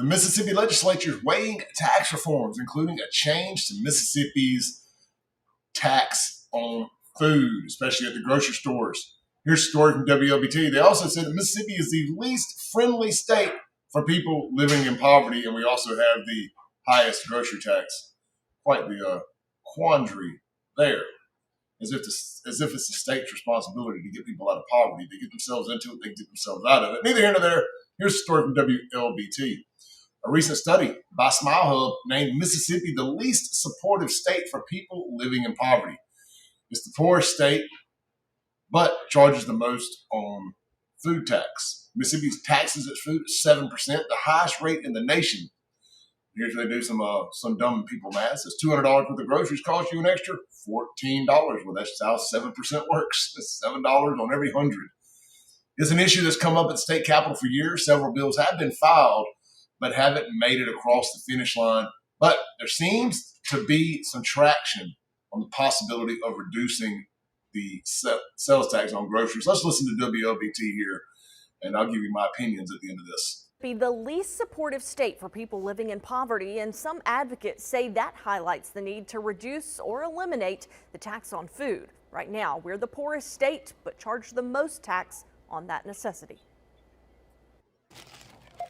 The Mississippi Legislature is weighing tax reforms, including a change to Mississippi's tax on food, especially at the grocery stores. Here's a story from WLBT. They also said that Mississippi is the least friendly state for people living in poverty, and we also have the highest grocery tax. Quite the quandary there. As if it's the state's responsibility to get people out of poverty. They get themselves into it, they get themselves out of it. Neither here nor there. Here's a story from WLBT. A recent study by SmileHub named Mississippi the least supportive state for people living in poverty. It's the poorest state, but charges the most on food tax. Mississippi's taxes its food at 7%, the highest rate in the nation. Here's where they do some dumb people math. It's $200 worth of groceries cost you an extra $14. Well, that's how 7% works. That's $7 on every 100. It's an issue that's come up at the state capitol for years. Several bills have been filed, but haven't made it across the finish line. But there seems to be some traction on the possibility of reducing the sales tax on groceries. Let's listen to WLBT here, and I'll give you my opinions at the end of this. Be the least supportive state for people living in poverty, and some advocates say that highlights the need to reduce or eliminate the tax on food. Right now, we're the poorest state, but charge the most tax on that necessity.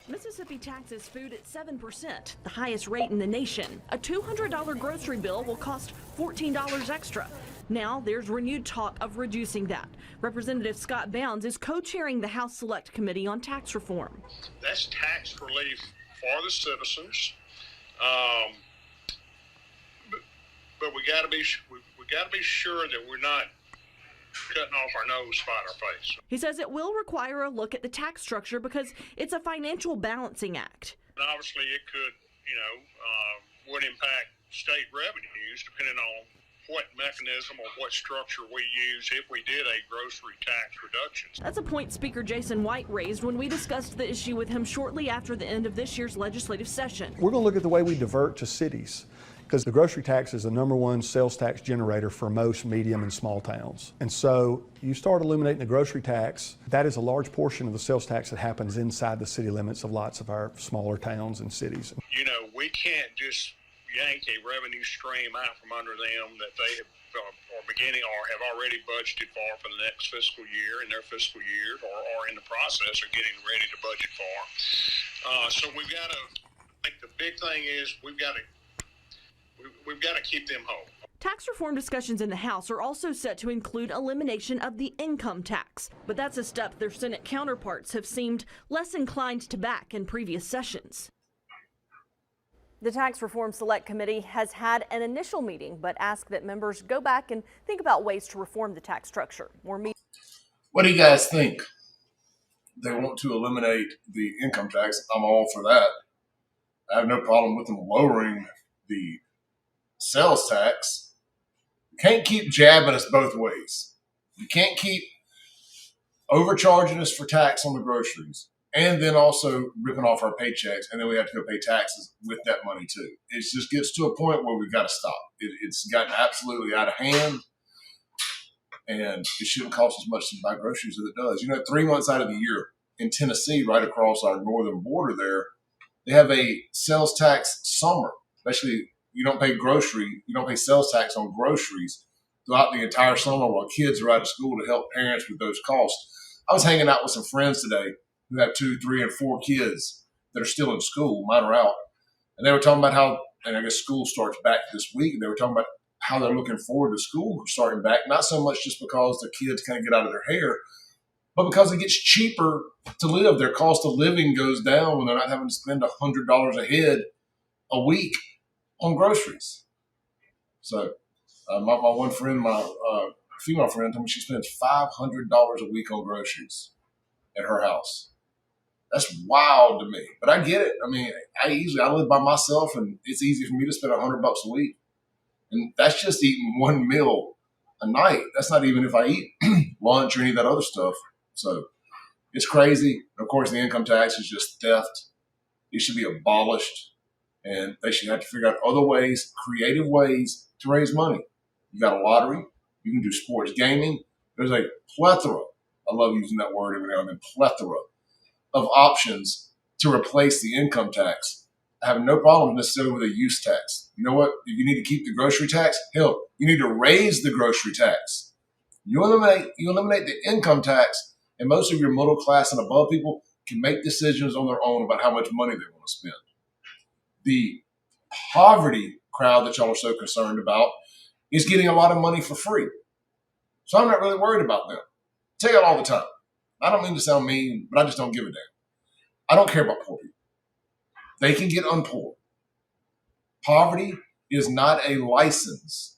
Mississippi taxes food at 7%, the highest rate in the nation. A $200 grocery bill will cost $14 extra. Now there's renewed talk of reducing that. Representative Scott Bounds is co-chairing the House Select Committee on Tax Reform. That's tax relief for the citizens, but we got to be sure that we're not cutting off our nose, spite our face. He says it will require a look at the tax structure because it's a financial balancing act. And obviously, it could, would impact state revenues depending on what mechanism or what structure we use if we did a grocery tax reduction. That's a point Speaker Jason White raised when we discussed the issue with him shortly after the end of this year's legislative session. We're going to look at the way we divert to cities, because the grocery tax is the #1 sales tax generator for most medium and small towns. And so you start eliminating the grocery tax, that is a large portion of the sales tax that happens inside the city limits of lots of our smaller towns and cities. We can't just yank a revenue stream out from under them that they have are beginning or have already budgeted for the next fiscal year in their fiscal year or in the process of getting ready to budget for. So we've got to, I think the big thing is we've got to keep them whole. Tax reform discussions in the House are also set to include elimination of the income tax, but that's a step their Senate counterparts have seemed less inclined to back in previous sessions. The Tax Reform Select Committee has had an initial meeting, but asked that members go back and think about ways to reform the tax structure. What do you guys think? They want to eliminate the income tax. I'm all for that. I have no problem with them lowering the sales tax. You can't keep jabbing us both ways. You can't keep overcharging us for tax on the groceries and then also ripping off our paychecks, and then we have to go pay taxes with that money too. It just gets to a point where we've got to stop. It's gotten absolutely out of hand, and it shouldn't cost as much to buy groceries as it does. 3 months out of the year in Tennessee, right across our northern border there, they have a sales tax summer. Especially, you don't pay sales tax on groceries throughout the entire summer while kids are out of school to help parents with those costs. I was hanging out with some friends today who have 2, 3, and 4 kids that are still in school. Mine are out. And they were talking about how, and I guess school starts back this week, and they were talking about how they're looking forward to school starting back, not so much just because the kids kind of get out of their hair, but because it gets cheaper to live. Their cost of living goes down when they're not having to spend $100 a head a week on groceries. So my one friend, my female friend, told me she spends $500 a week on groceries at her house. That's wild to me, but I get it. I mean, I live by myself, and it's easy for me to spend $100 a week, and that's just eating one meal a night. That's not even if I eat lunch or any of that other stuff. So it's crazy. Of course, the income tax is just theft. It should be abolished, and they should have to figure out other ways, creative ways to raise money. You got a lottery. You can do sports gaming. There's a plethora. I love using that word every now and then. Plethora of options to replace the income tax. I have no problem necessarily with a use tax. You know what? If you need to keep the grocery tax, hell, you need to raise the grocery tax. You eliminate the income tax, and most of your middle class and above people can make decisions on their own about how much money they want to spend. The poverty crowd that y'all are so concerned about is getting a lot of money for free. So I'm not really worried about them. I tell you all the time. I don't mean to sound mean, but I just don't give a damn. I don't care about poor people. They can get unpoor. Poverty is not a license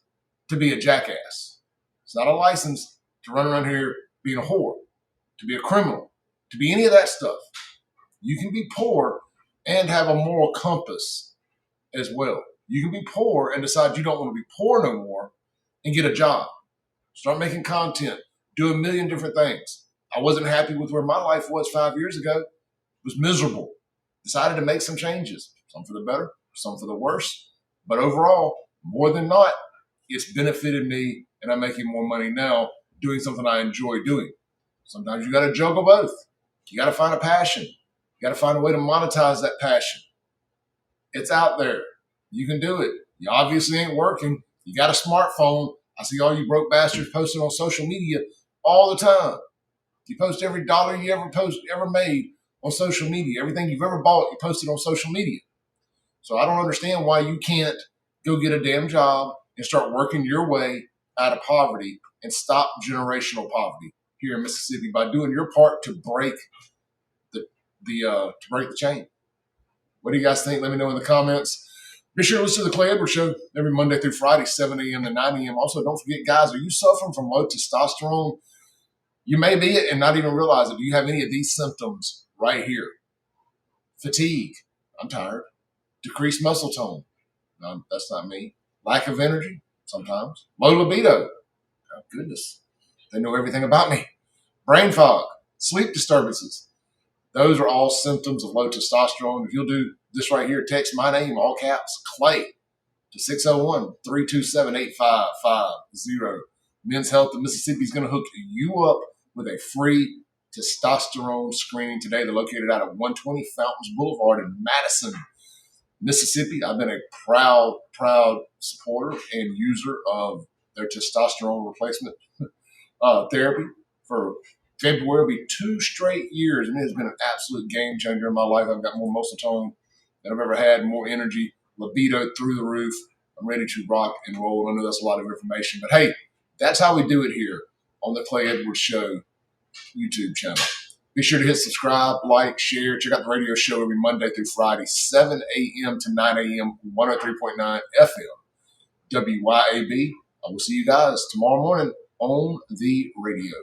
to be a jackass. It's not a license to run around here being a whore, to be a criminal, to be any of that stuff. You can be poor and have a moral compass as well. You can be poor and decide you don't want to be poor no more and get a job. Start making content, do a million different things. I wasn't happy with where my life was 5 years ago. It was miserable. Decided to make some changes, some for the better, some for the worse. But overall, more than not, it's benefited me, and I'm making more money now doing something I enjoy doing. Sometimes you got to juggle both. You got to find a passion. You got to find a way to monetize that passion. It's out there. You can do it. You obviously ain't working. You got a smartphone. I see all you broke bastards posting on social media all the time. You post every dollar you ever made on social media. Everything you've ever bought, you post it on social media. So I don't understand why you can't go get a damn job and start working your way out of poverty and stop generational poverty here in Mississippi by doing your part to break the chain. What do you guys think? Let me know in the comments. Be sure to listen to the Clay Edwards Show every Monday through Friday, 7 a.m. to 9 a.m. Also, don't forget, guys, are you suffering from low testosterone? You may be it and not even realize it. Do you have any of these symptoms right here? Fatigue. I'm tired. Decreased muscle tone. No, that's not me. Lack of energy. Sometimes. Low libido. Oh, goodness. They know everything about me. Brain fog. Sleep disturbances. Those are all symptoms of low testosterone. If you'll do this right here, text my name, all caps, Clay, to 601-327-8550. Men's Health of Mississippi is going to hook you up with a free testosterone screening today. They're located out of 120 Fountains Boulevard in Madison, Mississippi. I've been a proud supporter and user of their testosterone replacement therapy for February. Will be 2 straight years, and it has been an absolute game changer in my life. I've got more muscle tone than I've ever had, more energy, libido through the roof. I'm ready to rock and roll. I know that's a lot of information, but hey, that's how we do it here on the Clay Edwards Show YouTube channel. Be sure to hit subscribe, like, share. Check out the radio show every Monday through Friday, 7 a.m. to 9 a.m., 103.9 FM, WYAB. I will see you guys tomorrow morning on the radio.